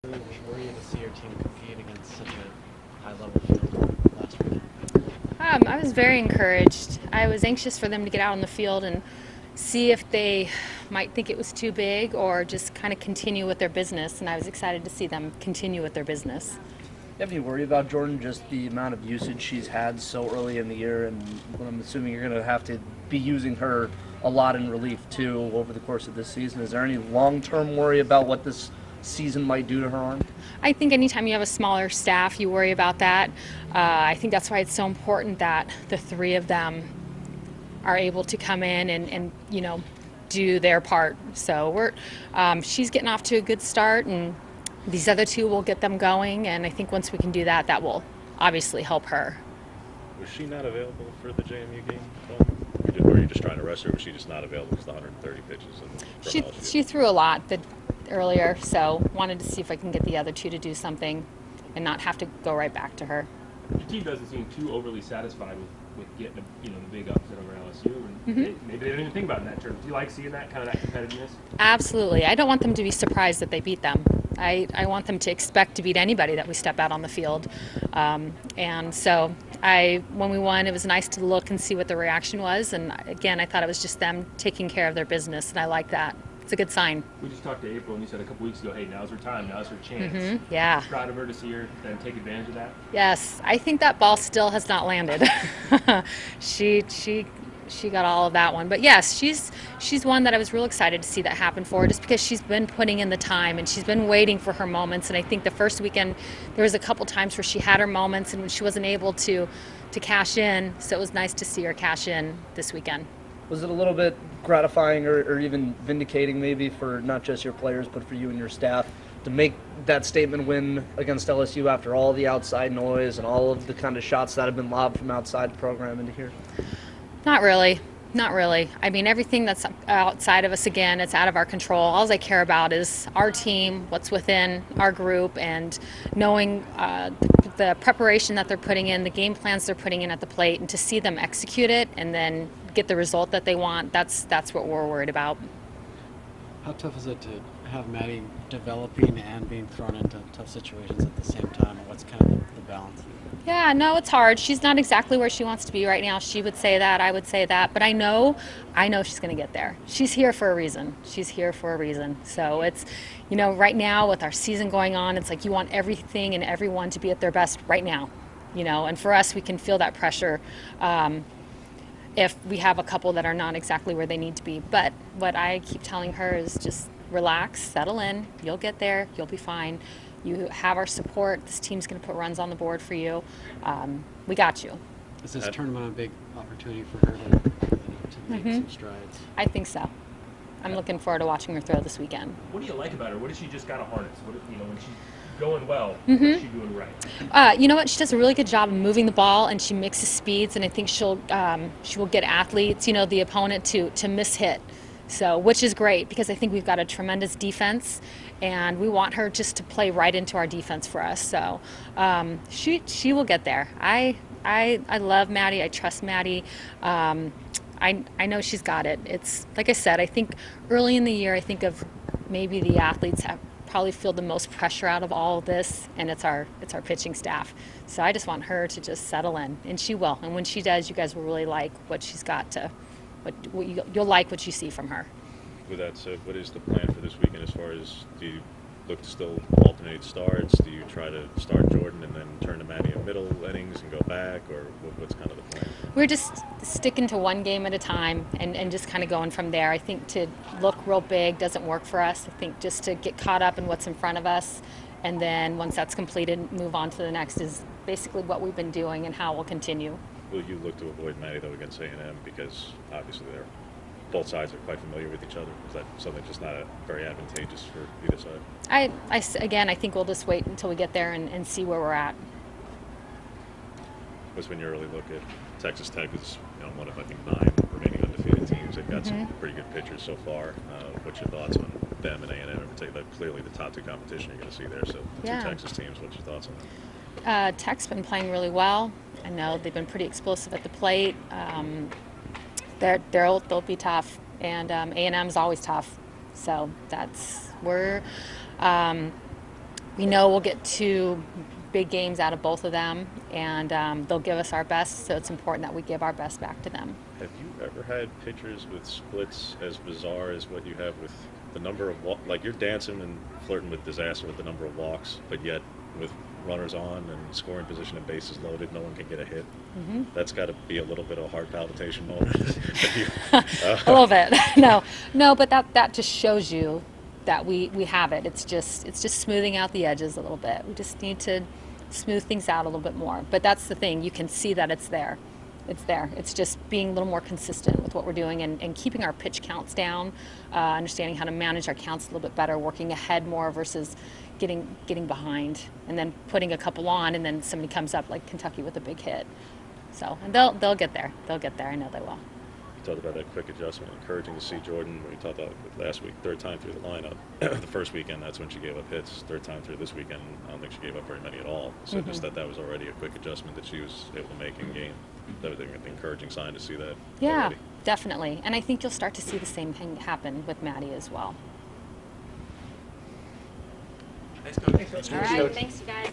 Were you to see your team compete against such a high-level field last weekend? I was very encouraged. I was anxious for them to get out on the field and see if they might think it was too big or just kind of continue with their business. And I was excited to see them continue with their business. Have you worried about Jordan, just the amount of usage she's had so early in the year, and I'm assuming you're going to have to be using her a lot in relief too over the course of this season? Is there any long-term worry about what this season might do to her arm? I think anytime you have a smaller staff, you worry about that. I think that's why it's so important that the three of them are able to come in and do their part. So she's getting off to a good start, and these other two will get them going. And I think once we can do that, that will obviously help her. Was she not available for the JMU game? Or were you just trying to rest her? Or was she just not available because the 130 pitches? She threw a lot earlier, so wanted to see if I can get the other two to do something and not have to go right back to her. Your team doesn't seem too overly satisfied with getting the big upset over LSU, and maybe they didn't even think about it in that terms. Do you like seeing that kind of that competitiveness? Absolutely. I don't want them to be surprised that they beat them. I want them to expect to beat anybody that we step out on the field. And so when we won, it was nice to look and see what the reaction was. And again, I thought it was just them taking care of their business, and I like that. It's a good sign. We just talked to April, and you said a couple weeks ago, hey, now's her time, now's her chance. Yeah. Proud of her to see her then take advantage of that? Yes. I think that ball still has not landed. She got all of that one. But yes, she's one that I was real excited to see that happen for her, just because she's been putting in the time and she's been waiting for her moments. And I think the first weekend there was a couple times where she had her moments and she wasn't able to cash in. So it was nice to see her cash in this weekend. Was it a little bit gratifying or even vindicating maybe for not just your players but for you and your staff to make that statement win against LSU after all the outside noise and all of the kind of shots that have been lobbed from outside the program into here? Not really. Not really. I mean, everything that's outside of us, again, it's out of our control. All I care about is our team, what's within our group, and knowing the preparation that they're putting in, the game plans they're putting in at the plate, and to see them execute it and then get the result that they want, that's what we're worried about. How tough is it to have Maddie developing and being thrown into tough situations at the same time? What's kind of the balance? Yeah, no, it's hard. She's not exactly where she wants to be right now. She would say that, I would say that, but I know she's going to get there. She's here for a reason. She's here for a reason. So it's, right now with our season going on, it's like you want everything and everyone to be at their best right now, and for us, we can feel that pressure if we have a couple that are not exactly where they need to be. But what I keep telling her is just relax, settle in, you'll get there, you'll be fine. You have our support. This team's going to put runs on the board for you. We got you. Is this tournament a big opportunity for her to make some strides? I think so. I'm looking forward to watching her throw this weekend. What do you like about her? What has she just got to harness? When she's going well, what's she doing right? You know what? She does a really good job of moving the ball, and she mixes speeds, and I think she will get athletes, the opponent to mishit. So, which is great because I think we've got a tremendous defense, and we want her just to play right into our defense for us. So, she will get there. I love Maddie. I trust Maddie. I know she's got it. It's like I said. I think early in the year, I think of maybe the athletes have probably feel the most pressure out of all of this, and it's our pitching staff. So I just want her to just settle in, and she will. And when she does, you guys will really like what she's got to. You'll like what you see from her. With that said, what is the plan for this weekend as far as, do you look to still alternate starts? Do you try to start Jordan and then turn to Maddie in middle innings and go back, or what's kind of the plan? We're just sticking to one game at a time and just kind of going from there. I think to look real big doesn't work for us. I think just to get caught up in what's in front of us, and then once that's completed, move on to the next is basically what we've been doing and how we'll continue. Will you look to avoid Maddie, though, against A&M, because obviously both sides are quite familiar with each other? Is that something just not very advantageous for either side? I think we'll just wait until we get there and see where we're at. Was when you early look at Texas Tech is one of, I think, 9 remaining undefeated teams. They've got some pretty good pitchers so far. What's your thoughts on them and A&M in particular? Clearly the top 2 competition you're going to see there. So the Yeah. 2 Texas teams, what's your thoughts on them? Tech's been playing really well. I know they've been pretty explosive at the plate. They'll be tough, and A&M's always tough. So we're we know we'll get 2 big games out of both of them, and they'll give us our best. So it's important that we give our best back to them. Have you ever had pitchers with splits as bizarre as what you have with the number of like you're dancing and flirting with disaster with the number of walks, but yet with runners on and scoring position and bases loaded, no one can get a hit. That's got to be a little bit of a heart palpitation moment. A little bit. No, but that just shows you that we have it. It's just smoothing out the edges a little bit. We just need to smooth things out a little bit more. But that's the thing. You can see that it's there. It's there. It's just being a little more consistent with what we're doing and keeping our pitch counts down, understanding how to manage our counts a little bit better, working ahead more versus getting behind, and then putting a couple on, and then somebody comes up like Kentucky with a big hit. So, and they'll get there. They'll get there. I know they will. You talked about that quick adjustment. Encouraging to see Jordan. We talked about it last week. 3rd time through the lineup. The first weekend, that's when she gave up hits. 3rd time through this weekend, I don't think she gave up very many at all. So just that was already a quick adjustment that she was able to make in game. That was an encouraging sign to see that. Yeah, already. definitely. And I think you'll start to see the same thing happen with Maddie as well. Thanks, Coach. All right, thanks you guys.